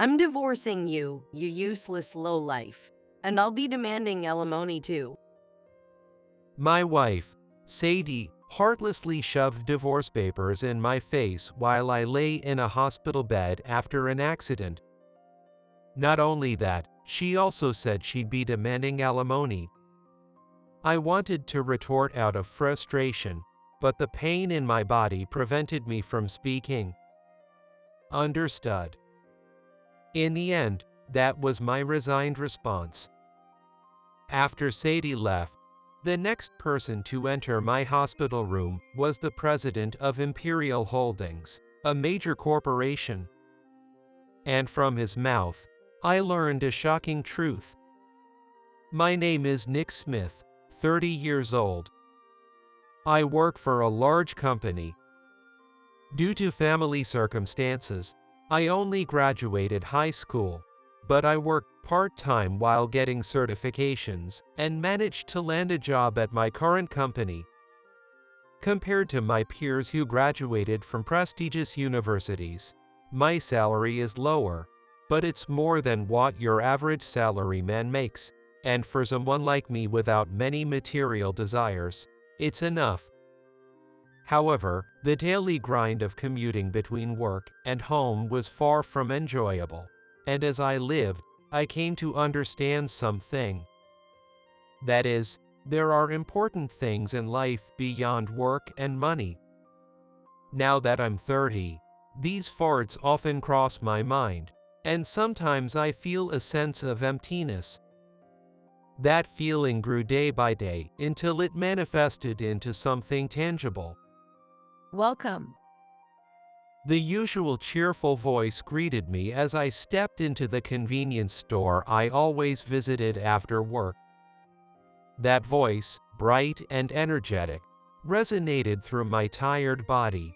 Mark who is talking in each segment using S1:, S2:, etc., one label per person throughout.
S1: I'm divorcing you, you useless lowlife. And I'll be demanding alimony too.
S2: My wife, Sadie, heartlessly shoved divorce papers in my face while I lay in a hospital bed after an accident. Not only that, she also said she'd be demanding alimony. I wanted to retort out of frustration, but the pain in my body prevented me from speaking. Understood. In the end, that was my resigned response. After Sadie left, the next person to enter my hospital room was the president of Imperial Holdings, a major corporation. And from his mouth, I learned a shocking truth. My name is Nick Smith, 30 years old. I work for a large company. Due to family circumstances, I only graduated high school, but I worked part-time while getting certifications and managed to land a job at my current company. Compared to my peers who graduated from prestigious universities, my salary is lower, but it's more than what your average salaryman makes, and for someone like me without many material desires, it's enough. However, the daily grind of commuting between work and home was far from enjoyable, and as I lived, I came to understand something. That is, there are important things in life beyond work and money. Now that I'm 30, these thoughts often cross my mind, and sometimes I feel a sense of emptiness. That feeling grew day by day until it manifested into something tangible.
S1: Welcome.
S2: The usual cheerful voice greeted me as I stepped into the convenience store I always visited after work. That voice, bright and energetic, resonated through my tired body.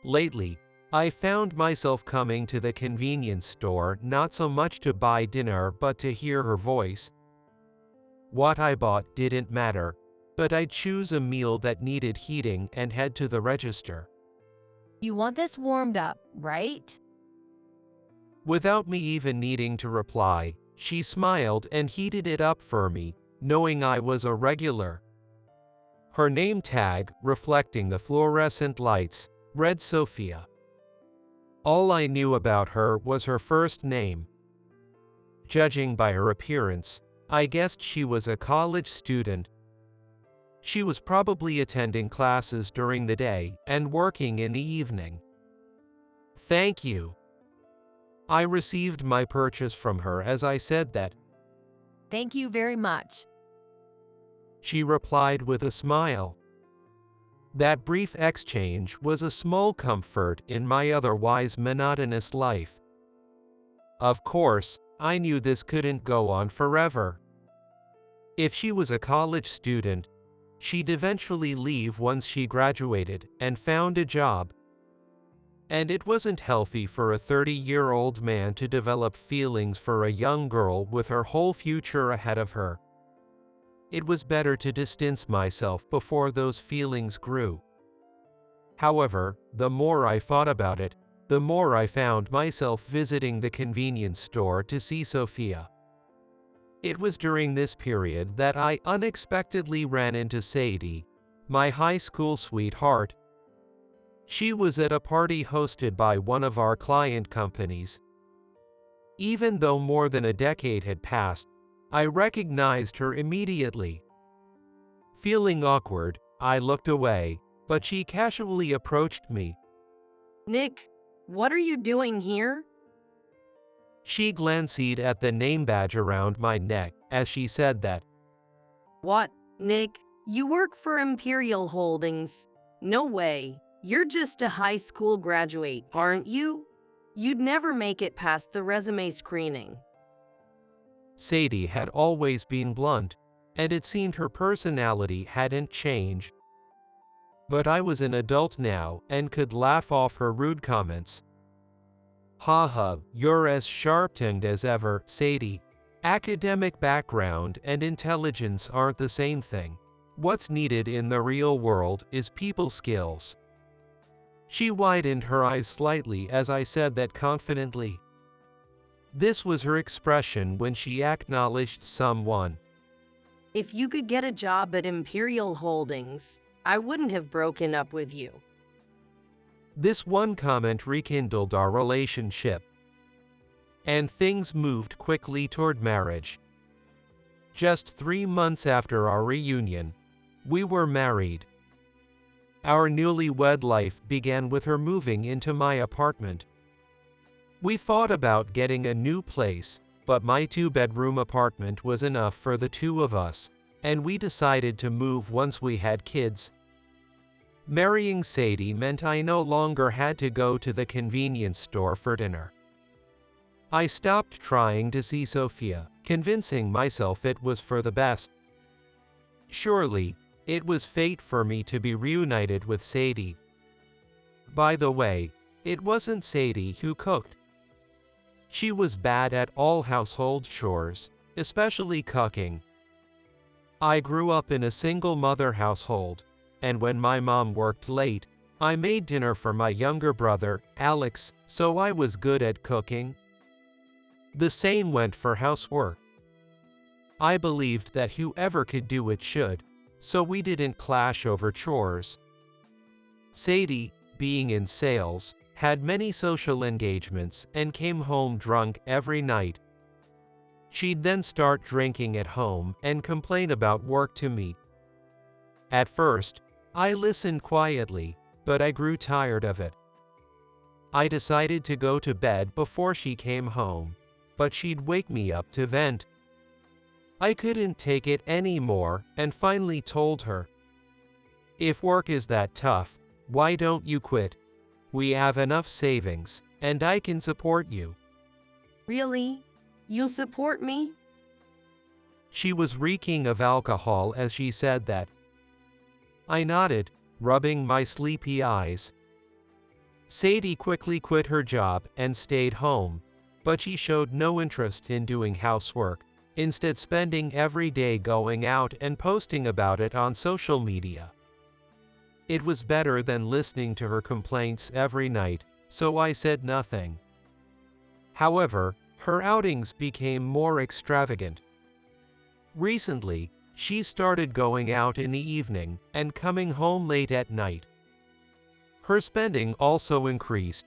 S2: Lately, I found myself coming to the convenience store not so much to buy dinner but to hear her voice. What I bought didn't matter, but I'd choose a meal that needed heating and head to the register.
S1: You want this warmed up, right?
S2: Without me even needing to reply, she smiled and heated it up for me, knowing I was a regular. Her name tag, reflecting the fluorescent lights, read Sophia. All I knew about her was her first name. Judging by her appearance, I guessed she was a college student. She was probably attending classes during the day and working in the evening. Thank you. I received my purchase from her as I said that.
S1: Thank you very much.
S2: She replied with a smile. That brief exchange was a small comfort in my otherwise monotonous life. Of course, I knew this couldn't go on forever. If she was a college student, she'd eventually leave once she graduated and found a job. And it wasn't healthy for a 30-year-old man to develop feelings for a young girl with her whole future ahead of her. It was better to distance myself before those feelings grew. However, the more I thought about it, the more I found myself visiting the convenience store to see Sophia. It was during this period that I unexpectedly ran into Sadie, my high school sweetheart. She was at a party hosted by one of our client companies. Even though more than a decade had passed, I recognized her immediately. Feeling awkward, I looked away, but she casually approached me.
S1: Nick, what are you doing here?
S2: She glanced at the name badge around my neck as she said that.
S1: What, Nick? You work for Imperial Holdings? No way. You're just a high school graduate, aren't you? You'd never make it past the resume screening.
S2: Sadie had always been blunt, and it seemed her personality hadn't changed. But I was an adult now and could laugh off her rude comments. Haha, you're as sharp-tongued as ever, Sadie. Academic background and intelligence aren't the same thing. What's needed in the real world is people skills. She widened her eyes slightly as I said that confidently. This was her expression when she acknowledged someone.
S1: If you could get a job at Imperial Holdings, I wouldn't have broken up with you.
S2: This one comment rekindled our relationship, and things moved quickly toward marriage. Just 3 months after our reunion, we were married. Our newlywed life began with her moving into my apartment. We thought about getting a new place, but my 2-bedroom apartment was enough for the two of us, and we decided to move once we had kids. Marrying Sadie meant I no longer had to go to the convenience store for dinner. I stopped trying to see Sophia, convincing myself it was for the best. Surely, it was fate for me to be reunited with Sadie. By the way, it wasn't Sadie who cooked. She was bad at all household chores, especially cooking. I grew up in a single-mother household, and when my mom worked late, I made dinner for my younger brother, Alex, so I was good at cooking. The same went for housework. I believed that whoever could do it should, so we didn't clash over chores. Sadie, being in sales, had many social engagements and came home drunk every night. She'd then start drinking at home and complain about work to me. At first, I listened quietly, but I grew tired of it. I decided to go to bed before she came home, but she'd wake me up to vent. I couldn't take it anymore and finally told her, "If work is that tough, why don't you quit? We have enough savings, and I can support you."
S1: Really? You'll support me?
S2: She was reeking of alcohol as she said that. I nodded, rubbing my sleepy eyes. Sadie quickly quit her job and stayed home, but she showed no interest in doing housework, instead spending every day going out and posting about it on social media. It was better than listening to her complaints every night, so I said nothing. However, her outings became more extravagant. Recently, she started going out in the evening and coming home late at night. Her spending also increased.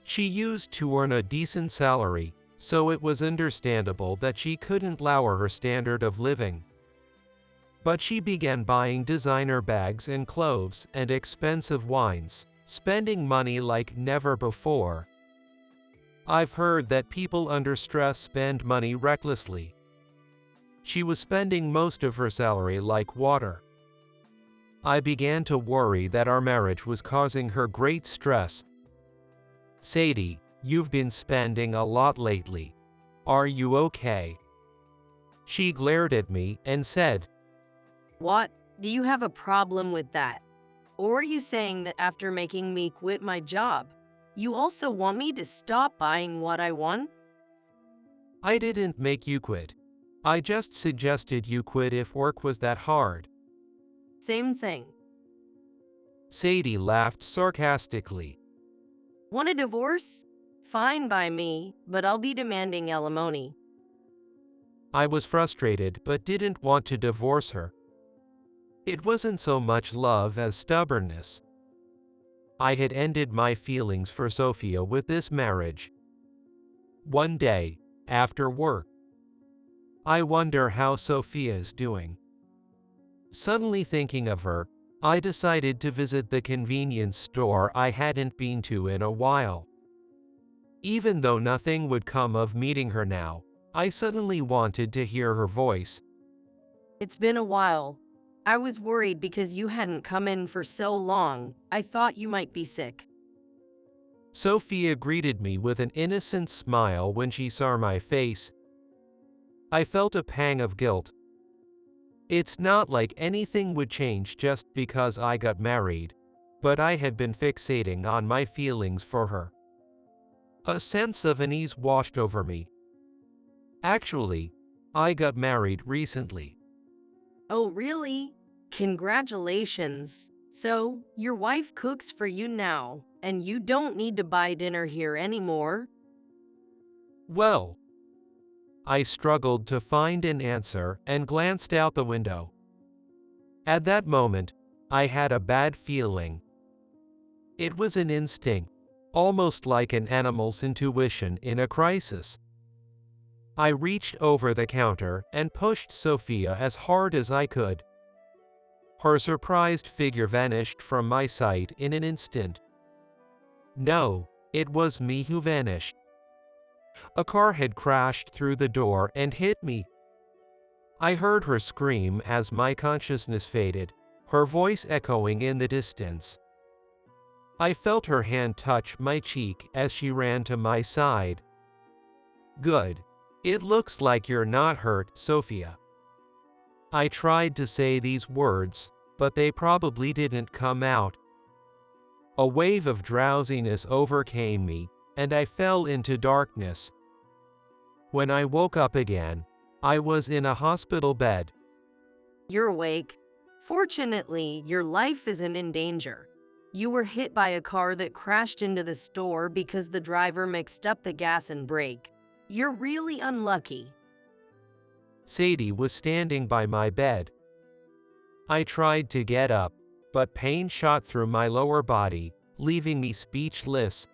S2: She used to earn a decent salary, so it was understandable that she couldn't lower her standard of living. But she began buying designer bags and clothes and expensive wines, spending money like never before. I've heard that people under stress spend money recklessly. She was spending most of her salary like water. I began to worry that our marriage was causing her great stress. "Sadie, you've been spending a lot lately. Are you okay?" She glared at me and said,
S1: What? Do you have a problem with that? Or are you saying that after making me quit my job, you also want me to stop buying what I want?
S2: "I didn't make you quit. I just suggested you quit if work was that hard."
S1: Same thing.
S2: Sadie laughed sarcastically.
S1: Want a divorce? Fine by me, but I'll be demanding alimony.
S2: I was frustrated but didn't want to divorce her. It wasn't so much love as stubbornness. I had ended my feelings for Sophia with this marriage. One day, after work, I wonder how Sophia's doing. Suddenly thinking of her, I decided to visit the convenience store I hadn't been to in a while. Even though nothing would come of meeting her now, I suddenly wanted to hear her voice.
S1: It's been a while. I was worried because you hadn't come in for so long. I thought you might be sick.
S2: Sophia greeted me with an innocent smile when she saw my face. I felt a pang of guilt. It's not like anything would change just because I got married, but I had been fixating on my feelings for her. A sense of unease washed over me. Actually, I got married recently.
S1: Oh, really? Congratulations. So, your wife cooks for you now, and you don't need to buy dinner here anymore?
S2: Well, I struggled to find an answer and glanced out the window. At that moment, I had a bad feeling. It was an instinct, almost like an animal's intuition in a crisis. I reached over the counter and pushed Sophia as hard as I could. Her surprised figure vanished from my sight in an instant. No, it was me who vanished. A car had crashed through the door and hit me. I heard her scream as my consciousness faded, her voice echoing in the distance. I felt her hand touch my cheek as she ran to my side. Good. It looks like you're not hurt, Sophia. I tried to say these words, but they probably didn't come out. A wave of drowsiness overcame me, and I fell into darkness. When I woke up again, I was in a hospital bed.
S1: You're awake. Fortunately, your life isn't in danger. You were hit by a car that crashed into the store because the driver mixed up the gas and brake. You're really unlucky.
S2: Sadie was standing by my bed. I tried to get up, but pain shot through my lower body, leaving me speechless.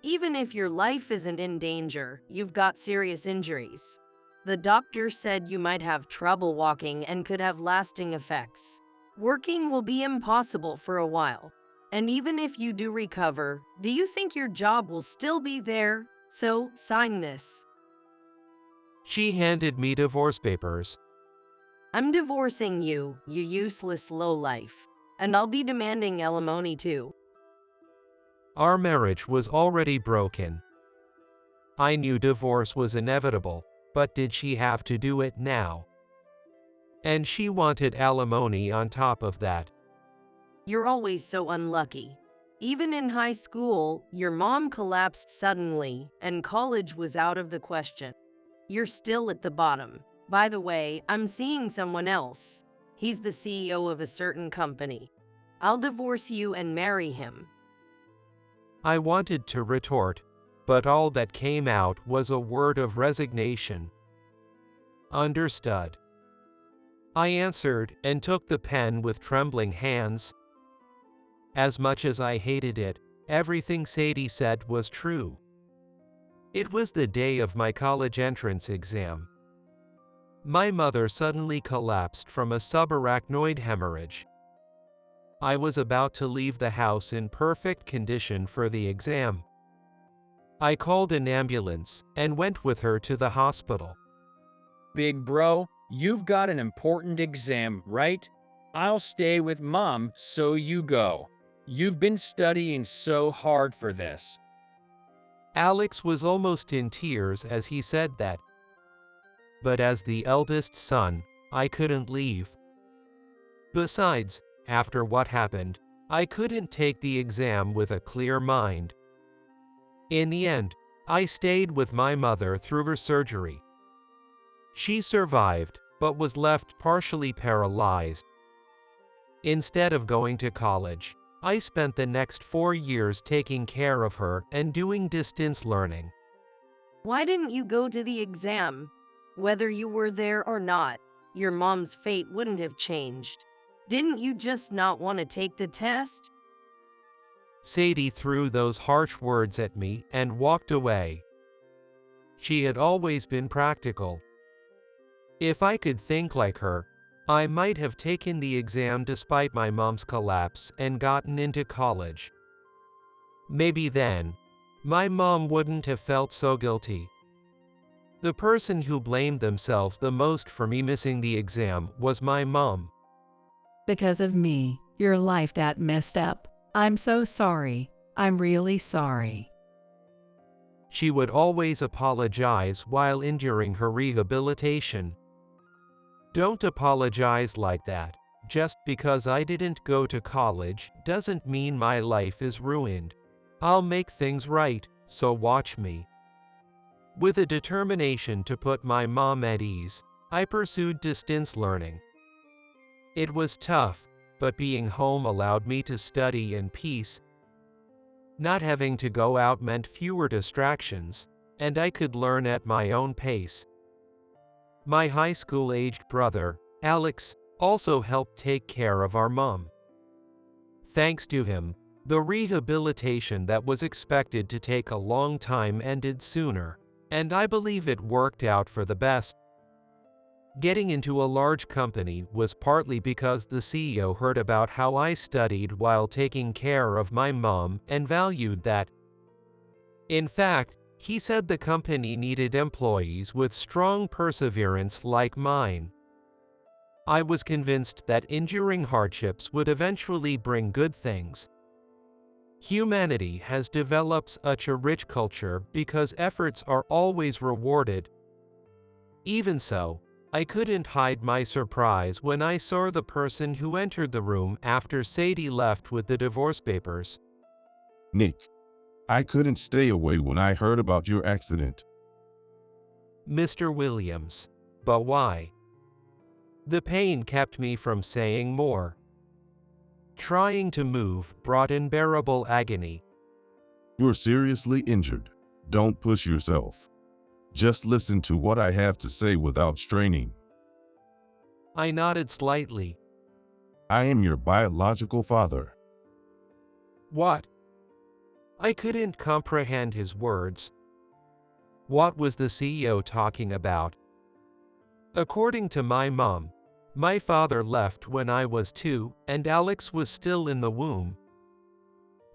S1: Even if your life isn't in danger, you've got serious injuries. The doctor said you might have trouble walking and could have lasting effects. Working will be impossible for a while. And even if you do recover, do you think your job will still be there? So, sign this.
S2: She handed me divorce papers.
S1: I'm divorcing you, you useless lowlife. And I'll be demanding alimony too.
S2: Our marriage was already broken. I knew divorce was inevitable, but did she have to do it now? And she wanted alimony on top of that.
S1: You're always so unlucky. Even in high school, your mom collapsed suddenly, and college was out of the question. You're still at the bottom. By the way, I'm seeing someone else. He's the CEO of a certain company. I'll divorce you and marry him.
S2: I wanted to retort, but all that came out was a word of resignation. Understood. I answered and took the pen with trembling hands. As much as I hated it, everything Sadie said was true. It was the day of my college entrance exam. My mother suddenly collapsed from a subarachnoid hemorrhage. I was about to leave the house in perfect condition for the exam. I called an ambulance and went with her to the hospital.
S3: Big bro, you've got an important exam, right? I'll stay with Mom, so you go. You've been studying so hard for this.
S2: Alex was almost in tears as he said that. But as the eldest son, I couldn't leave. Besides, after what happened, I couldn't take the exam with a clear mind. In the end, I stayed with my mother through her surgery. She survived, but was left partially paralyzed. Instead of going to college, I spent the next 4 years taking care of her and doing distance learning.
S1: Why didn't you go to the exam? Whether you were there or not, your mom's fate wouldn't have changed. Didn't you just not want to take the test?
S2: Sadie threw those harsh words at me and walked away. She had always been practical. If I could think like her, I might have taken the exam despite my mom's collapse and gotten into college. Maybe then, my mom wouldn't have felt so guilty. The person who blamed themselves the most for me missing the exam was my mom.
S4: Because of me, your life got messed up. I'm so sorry. I'm really sorry.
S2: She would always apologize while enduring her rehabilitation. Don't apologize like that. Just because I didn't go to college doesn't mean my life is ruined. I'll make things right, so watch me. With a determination to put my mom at ease, I pursued distance learning. It was tough, but being home allowed me to study in peace. Not having to go out meant fewer distractions, and I could learn at my own pace. My high school-aged brother, Alex, also helped take care of our mom. Thanks to him, the rehabilitation that was expected to take a long time ended sooner, and I believe it worked out for the best. Getting into a large company was partly because the CEO heard about how I studied while taking care of my mom and valued that. In fact, he said the company needed employees with strong perseverance like mine. I was convinced that enduring hardships would eventually bring good things. Humanity has developed such a rich culture because efforts are always rewarded. Even so, I couldn't hide my surprise when I saw the person who entered the room after Sadie left with the divorce papers.
S5: Nick, I couldn't stay away when I heard about your accident.
S2: Mr. Williams. But why? The pain kept me from saying more. Trying to move brought unbearable agony.
S5: You're seriously injured. Don't push yourself. Just listen to what I have to say without straining.
S2: I nodded slightly.
S5: I am your biological father.
S2: What? I couldn't comprehend his words. What was the CEO talking about? According to my mom, my father left when I was 2 and Alex was still in the womb.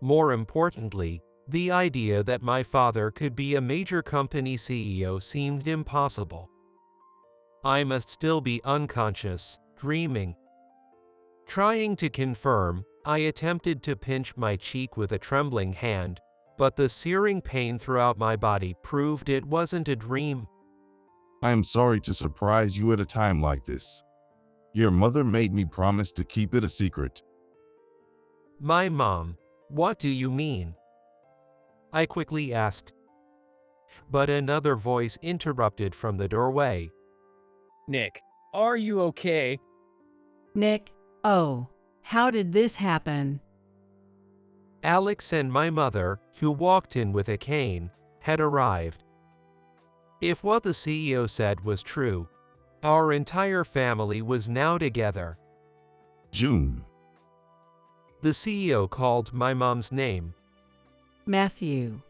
S2: More importantly, the idea that my father could be a major company CEO seemed impossible. I must still be unconscious, dreaming. Trying to confirm, I attempted to pinch my cheek with a trembling hand, but the searing pain throughout my body proved it wasn't a dream.
S5: I am sorry to surprise you at a time like this. Your mother made me promise to keep it a secret.
S2: My mom, what do you mean? I quickly asked. But another voice interrupted from the doorway.
S3: Nick, are you okay?
S4: Nick, oh, how did this happen?
S2: Alex and my mother, who walked in with a cane, had arrived. If what the CEO said was true, our entire family was now together.
S5: June.
S2: The CEO called my mom's name.
S4: Matthew.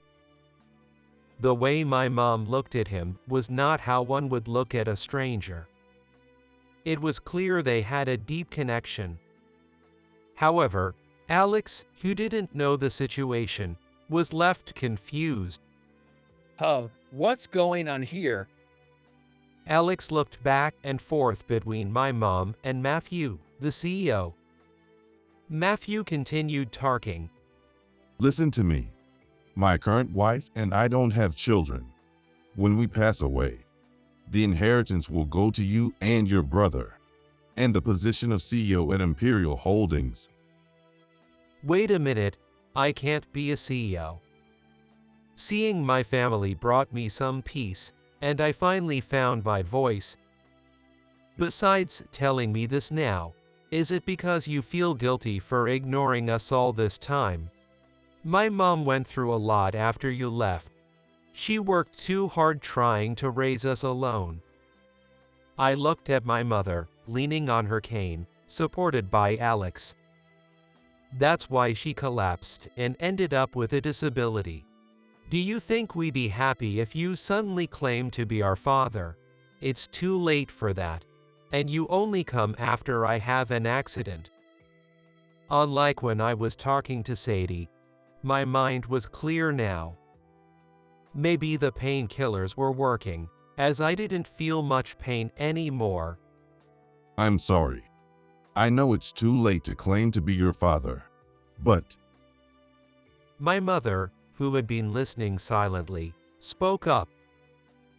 S2: The way my mom looked at him was not how one would look at a stranger. It was clear they had a deep connection. However, Alex, who didn't know the situation, was left confused.
S3: What's going on here?
S2: Alex looked back and forth between my mom and Matthew, the CEO. Matthew continued talking.
S5: Listen to me. My current wife and I don't have children. When we pass away, the inheritance will go to you and your brother, and the position of CEO at Imperial Holdings.
S2: Wait a minute, I can't be a CEO. Seeing my family brought me some peace, and I finally found my voice. Besides telling me this now, is it because you feel guilty for ignoring us all this time? My mom went through a lot after you left. She worked too hard trying to raise us alone. I looked at my mother, leaning on her cane, supported by Alex. That's why she collapsed and ended up with a disability. Do you think we'd be happy if you suddenly claimed to be our father? It's too late for that. And you only come after I have an accident. Unlike when I was talking to Sadie, my mind was clear now. Maybe the painkillers were working, as I didn't feel much pain anymore.
S5: I'm sorry. I know it's too late to claim to be your father, but
S2: My mother, who had been listening silently, spoke up.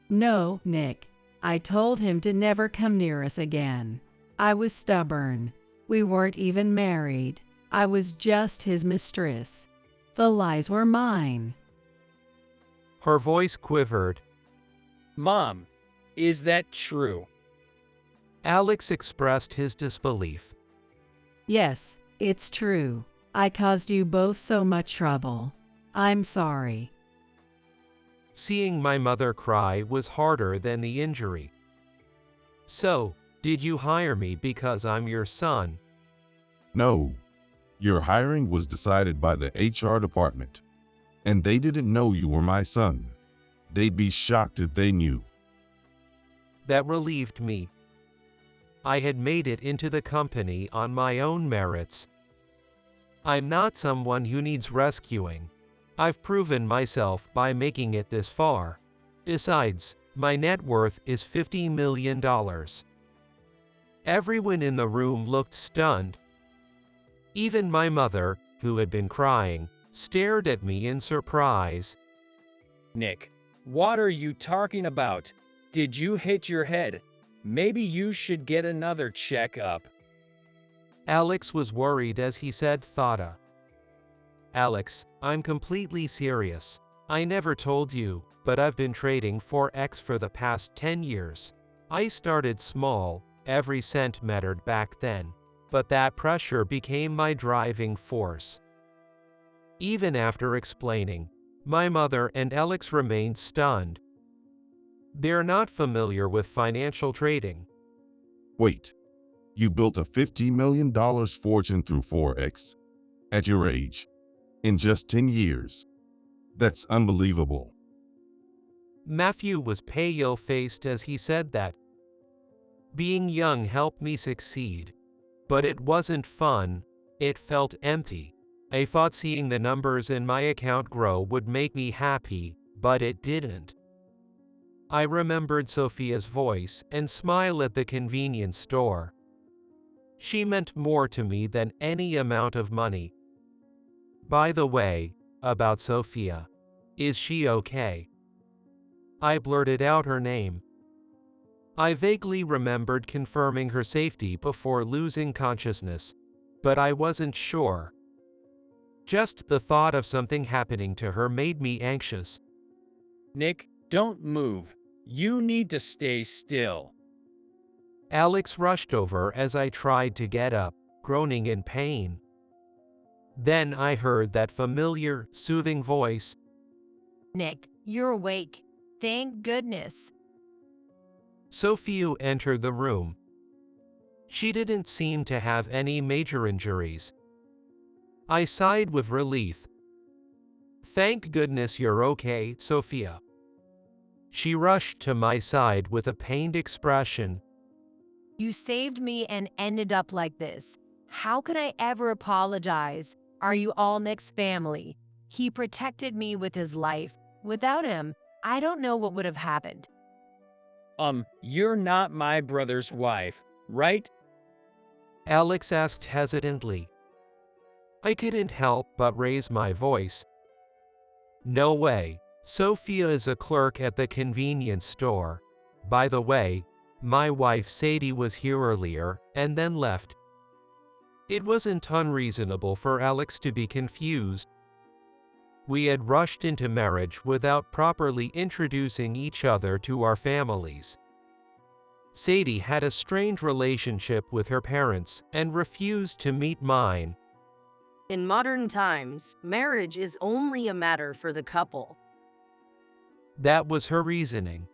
S4: No, Nick. I told him to never come near us again. I was stubborn. We weren't even married. I was just his mistress. The lies were mine.
S2: Her voice quivered.
S3: Mom, is that true?
S2: Alex expressed his disbelief.
S4: Yes, it's true. I caused you both so much trouble. I'm sorry.
S2: Seeing my mother cry was harder than the injury. So, did you hire me because I'm your son?
S5: No, your hiring was decided by the HR department, and they didn't know you were my son. They'd be shocked if they knew.
S2: That relieved me. I had made it into the company on my own merits. I'm not someone who needs rescuing. I've proven myself by making it this far. Besides, my net worth is $50 million. Everyone in the room looked stunned. Even my mother, who had been crying, stared at me in surprise.
S3: Nick, what are you talking about? Did you hit your head? Maybe you should get another checkup.
S2: Alex was worried as he said thoughta. Alex, I'm completely serious. I never told you, but I've been trading Forex for the past 10 years. I started small, every cent mattered back then, but that pressure became my driving force. Even after explaining, my mother and Alex remained stunned. They're not familiar with financial trading.
S5: Wait, you built a $50 million fortune through Forex at your age in just 10 years. That's unbelievable.
S2: Matthew was pale-faced as he said that. Being young helped me succeed. But it wasn't fun, it felt empty. I thought seeing the numbers in my account grow would make me happy, but it didn't. I remembered Sophia's voice and smile at the convenience store. She meant more to me than any amount of money. By the way, about Sophia. Is she okay? I blurted out her name. I vaguely remembered confirming her safety before losing consciousness, but I wasn't sure. Just the thought of something happening to her made me anxious.
S3: Nick, don't move. You need to stay still.
S2: Alex rushed over as I tried to get up, groaning in pain. Then I heard that familiar, soothing voice.
S6: Nick, you're awake. Thank goodness.
S2: Sophia entered the room. She didn't seem to have any major injuries. I sighed with relief. Thank goodness you're okay, Sophia. She rushed to my side with a pained expression.
S6: You saved me and ended up like this. How could I ever apologize? Are you all Nick's family? He protected me with his life. Without him, I don't know what would have happened.
S3: You're not my brother's wife, right?
S2: Alex asked hesitantly. I couldn't help but raise my voice. No way. Sophia is a clerk at the convenience store. By the way, my wife Sadie was here earlier and then left. It wasn't unreasonable for Alex to be confused. We had rushed into marriage without properly introducing each other to our families. Sadie had a strange relationship with her parents and refused to meet mine.
S1: In modern times, marriage is only a matter for the couple.
S2: That was her reasoning.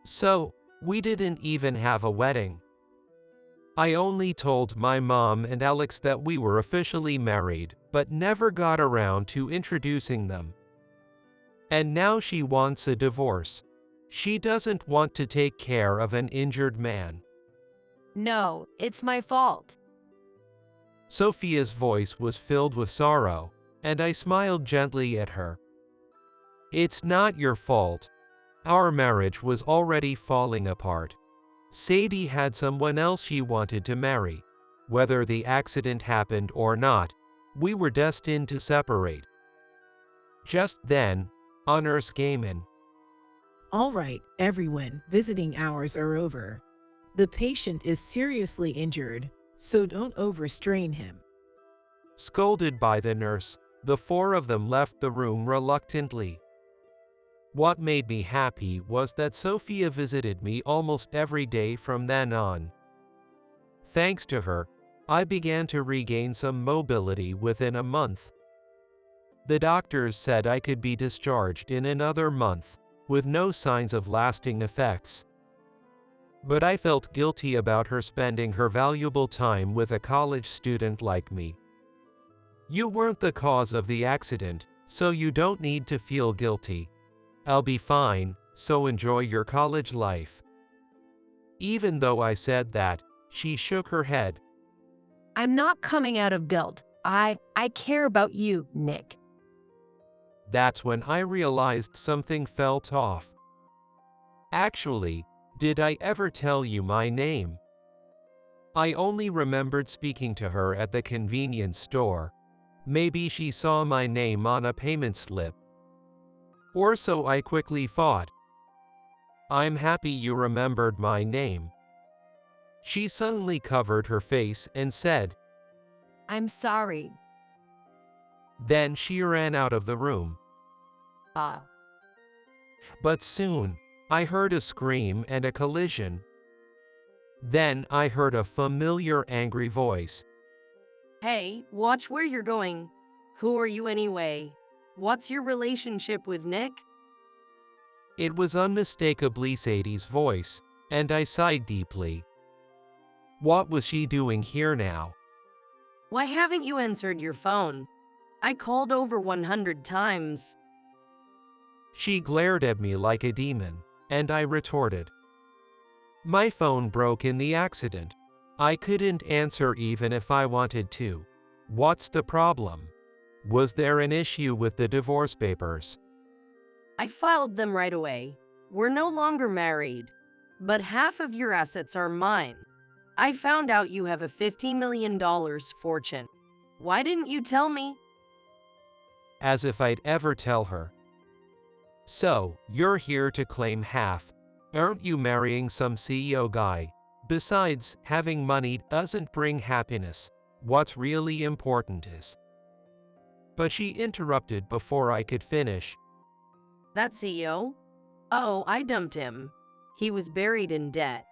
S2: So, we didn't even have a wedding. I only told my mom and Alex that we were officially married, but never got around to introducing them. And now she wants a divorce. She doesn't want to take care of an injured man.
S6: No, it's my fault.
S2: Sophia's voice was filled with sorrow, and I smiled gently at her. It's not your fault. Our marriage was already falling apart. Sadie had someone else she wanted to marry. Whether the accident happened or not, we were destined to separate. Just then, a nurse came in.
S7: All right, everyone, visiting hours are over. The patient is seriously injured, so don't overstrain him.
S2: Scolded by the nurse, the four of them left the room reluctantly. What made me happy was that Sophia visited me almost every day from then on. Thanks to her, I began to regain some mobility within a month. The doctors said I could be discharged in another month, with no signs of lasting effects. But I felt guilty about her spending her valuable time with a college student like me. You weren't the cause of the accident, so you don't need to feel guilty. I'll be fine, so enjoy your college life. Even though I said that, she shook her head.
S6: I'm not coming out of guilt. I care about you, Nick.
S2: That's when I realized something felt off. Actually, did I ever tell you my name? I only remembered speaking to her at the convenience store. Maybe she saw my name on a payment slip. Or so I quickly thought. I'm happy you remembered my name. She suddenly covered her face and said,
S6: I'm sorry.
S2: Then she ran out of the room. But soon, I heard a scream and a collision. Then I heard a familiar angry voice.
S1: Hey, watch where you're going. Who are you anyway? What's your relationship with Nick?
S2: It was unmistakably Sadie's voice, and I sighed deeply. What was she doing here now?
S1: Why haven't you answered your phone? I called over 100 times.
S2: She glared at me like a demon, and I retorted. My phone broke in the accident. I couldn't answer even if I wanted to. What's the problem? Was there an issue with the divorce papers?
S1: I filed them right away. We're no longer married. But half of your assets are mine. I found out you have a $50 million fortune. Why didn't you tell me?
S2: As if I'd ever tell her. So, you're here to claim half. Aren't you marrying some CEO guy? Besides, having money doesn't bring happiness. What's really important is. But she interrupted before I could finish.
S1: That CEO? Oh, I dumped him. He was buried in debt.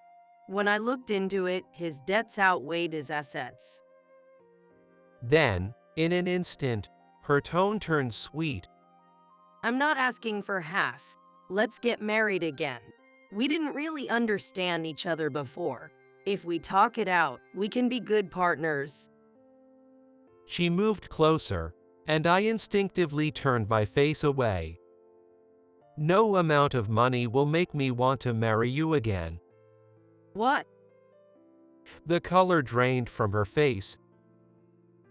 S1: When I looked into it, his debts outweighed his assets.
S2: Then, in an instant, her tone turned sweet.
S1: I'm not asking for half. Let's get married again. We didn't really understand each other before. If we talk it out, we can be good partners.
S2: She moved closer, and I instinctively turned my face away. No amount of money will make me want to marry you again.
S1: What?
S2: The color drained from her face.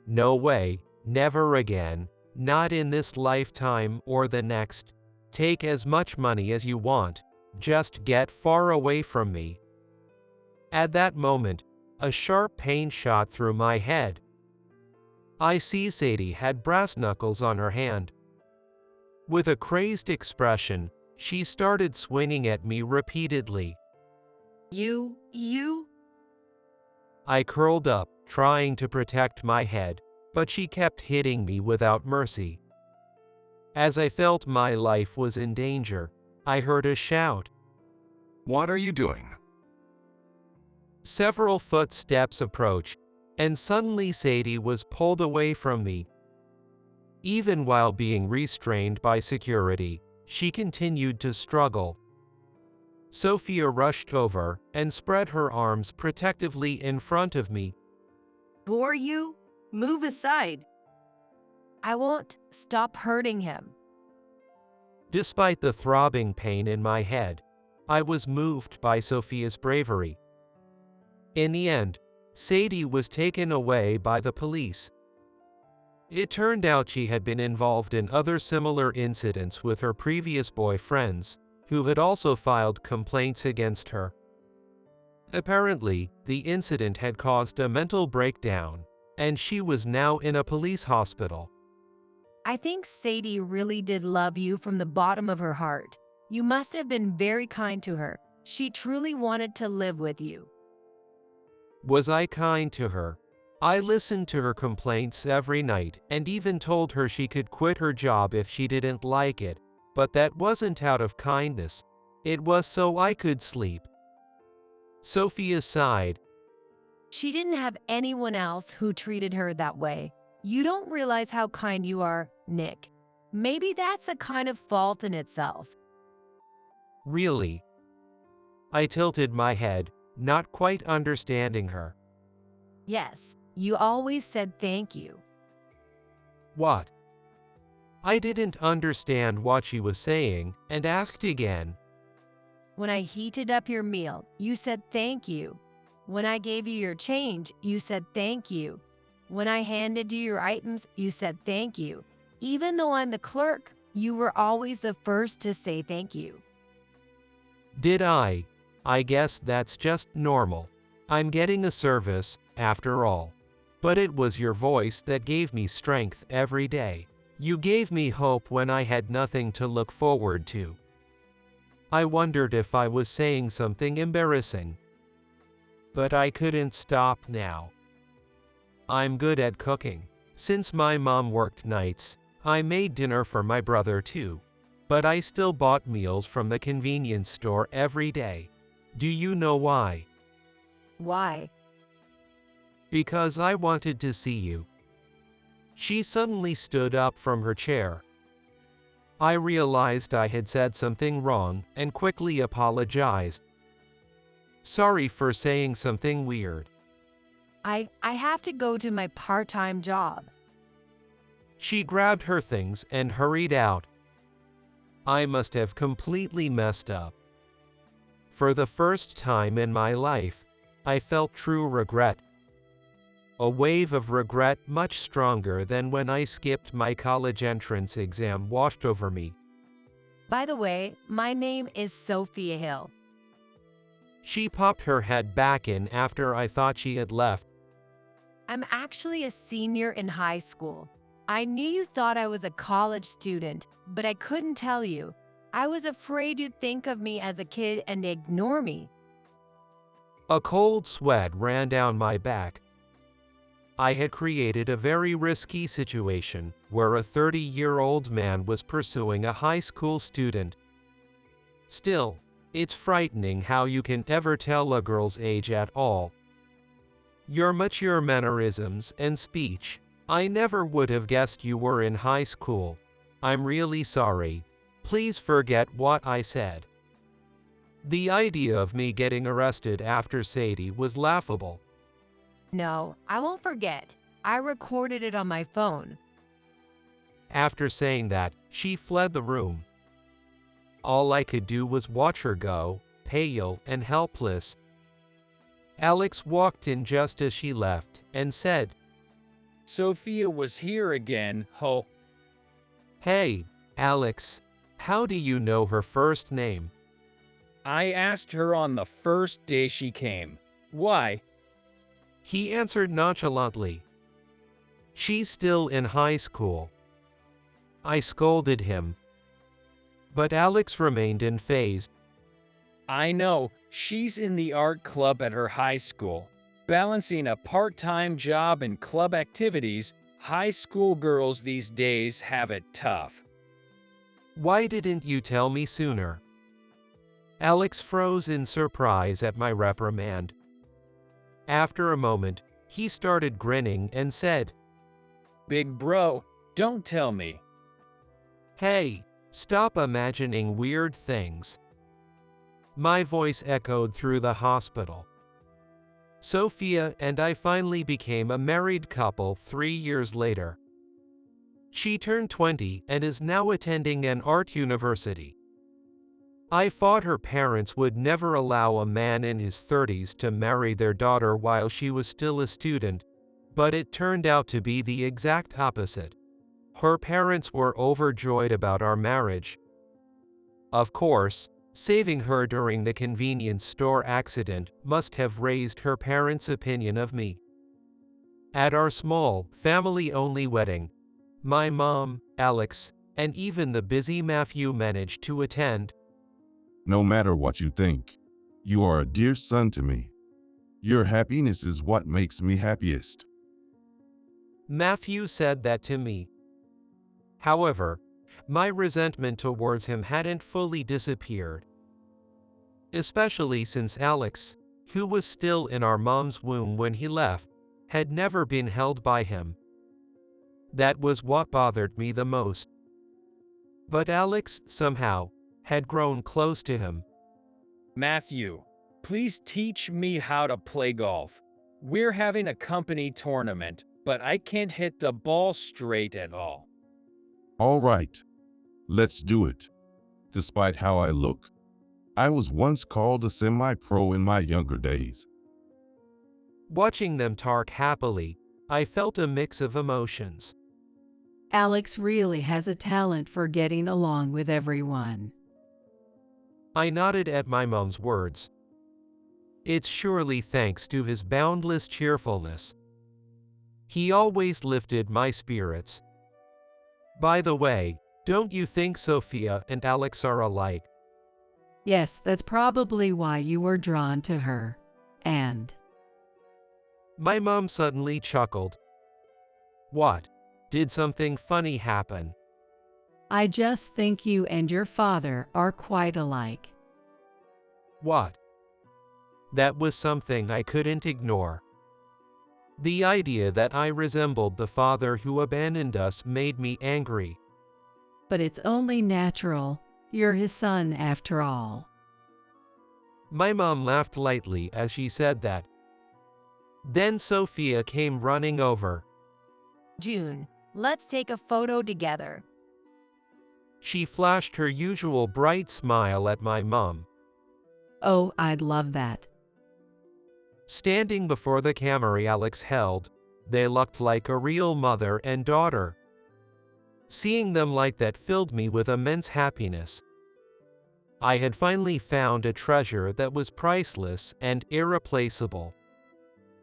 S2: No way, never again, not in this lifetime or the next. Take as much money as you want, just get far away from me. At that moment, a sharp pain shot through my head. I see Sadie had brass knuckles on her hand. With a crazed expression, she started swinging at me repeatedly.
S1: You?
S2: I curled up, trying to protect my head, but she kept hitting me without mercy. As I felt my life was in danger, I heard a shout.
S8: What are you doing?
S2: Several footsteps approached, and suddenly Sadie was pulled away from me. Even while being restrained by security, she continued to struggle. Sophia rushed over and spread her arms protectively in front of me.
S1: Who are you? Move aside.
S6: I won't. Stop hurting him.
S2: Despite the throbbing pain in my head, I was moved by Sophia's bravery. In the end, Sadie was taken away by the police. It turned out she had been involved in other similar incidents with her previous boyfriends, who had also filed complaints against her. Apparently, the incident had caused a mental breakdown, and she was now in a police hospital.
S6: I think Sadie really did love you from the bottom of her heart. You must have been very kind to her. She truly wanted to live with you.
S2: Was I kind to her? I listened to her complaints every night and even told her she could quit her job if she didn't like it, but that wasn't out of kindness. It was so I could sleep. Sophia sighed.
S6: She didn't have anyone else who treated her that way. You don't realize how kind you are, Nick. Maybe that's a kind of fault in itself.
S2: Really? I tilted my head, not quite understanding her.
S6: Yes, you always said thank you.
S2: What? I didn't understand what she was saying and asked again.
S6: When I heated up your meal, you said thank you. When I gave you your change, you said thank you. When I handed you your items, you said thank you. Even though I'm the clerk, you were always the first to say thank you.
S2: Did I? I guess that's just normal. I'm getting a service, after all. But it was your voice that gave me strength every day. You gave me hope when I had nothing to look forward to. I wondered if I was saying something embarrassing. But I couldn't stop now. I'm good at cooking. Since my mom worked nights, I made dinner for my brother too. But I still bought meals from the convenience store every day. Do you know why?
S6: Why?
S2: Because I wanted to see you. She suddenly stood up from her chair. I realized I had said something wrong and quickly apologized. Sorry for saying something weird.
S6: I have to go to my part-time job.
S2: She grabbed her things and hurried out. I must have completely messed up. For the first time in my life, I felt true regret. A wave of regret much stronger than when I skipped my college entrance exam washed over me.
S6: By the way, my name is Sophia Hill.
S2: She popped her head back in after I thought she had left.
S6: I'm actually a senior in high school. I knew you thought I was a college student, but I couldn't tell you. I was afraid you'd think of me as a kid and ignore me.
S2: A cold sweat ran down my back. I had created a very risky situation where a 30-year-old man was pursuing a high school student. Still, it's frightening how you can ever tell a girl's age at all. Your mature mannerisms and speech, I never would have guessed you were in high school. I'm really sorry. Please forget what I said. The idea of me getting arrested after Sadie was laughable.
S6: No, I won't forget. I recorded it on my phone.
S2: After saying that, she fled the room. All I could do was watch her go, pale and helpless. Alex walked in just as she left and said,
S3: Sophia was here again, ho.
S2: Hey, Alex, how do you know her first name?
S3: I asked her on the first day she came. Why?
S2: He answered nonchalantly. She's still in high school. I scolded him. But Alex remained unfazed.
S3: I know, she's in the art club at her high school. Balancing a part-time job and club activities, high school girls these days have it tough.
S2: Why didn't you tell me sooner? Alex froze in surprise at my reprimand. After a moment, he started grinning and said,
S3: Big bro, don't tell me.
S2: Hey, stop imagining weird things. My voice echoed through the hospital. Sophia and I finally became a married couple 3 years later. She turned 20 and is now attending an art university. I thought her parents would never allow a man in his 30s to marry their daughter while she was still a student, but it turned out to be the exact opposite. Her parents were overjoyed about our marriage. Of course, saving her during the convenience store accident must have raised her parents' opinion of me. At our small, family-only wedding, my mom, Alex, and even the busy Matthew managed to attend.
S5: No matter what you think, you are a dear son to me. Your happiness is what makes me happiest.
S2: Matthew said that to me. However, my resentment towards him hadn't fully disappeared. Especially since Alex, who was still in our mom's womb when he left, had never been held by him. That was what bothered me the most. But Alex, somehow, had grown close to him.
S3: Matthew, please teach me how to play golf. We're having a company tournament, but I can't hit the ball straight at all.
S5: All right, let's do it. Despite how I look, I was once called a semi-pro in my younger days.
S2: Watching them talk happily, I felt a mix of emotions.
S4: Alex really has a talent for getting along with everyone.
S2: I nodded at my mom's words. It's surely thanks to his boundless cheerfulness. He always lifted my spirits. By the way, don't you think Sophia and Alex are alike?
S4: Yes, that's probably why you were drawn to her. And
S2: My mom suddenly chuckled. What? Did something funny happen?
S4: I just think you and your father are quite alike.
S2: What? That was something I couldn't ignore. The idea that I resembled the father who abandoned us made me angry.
S4: But it's only natural. You're his son after all.
S2: My mom laughed lightly as she said that. Then Sophia came running over.
S6: June, let's take a photo together.
S2: She flashed her usual bright smile at my mom.
S4: Oh, I'd love that.
S2: Standing before the camera Alex held, they looked like a real mother and daughter. Seeing them like that filled me with immense happiness. I had finally found a treasure that was priceless and irreplaceable.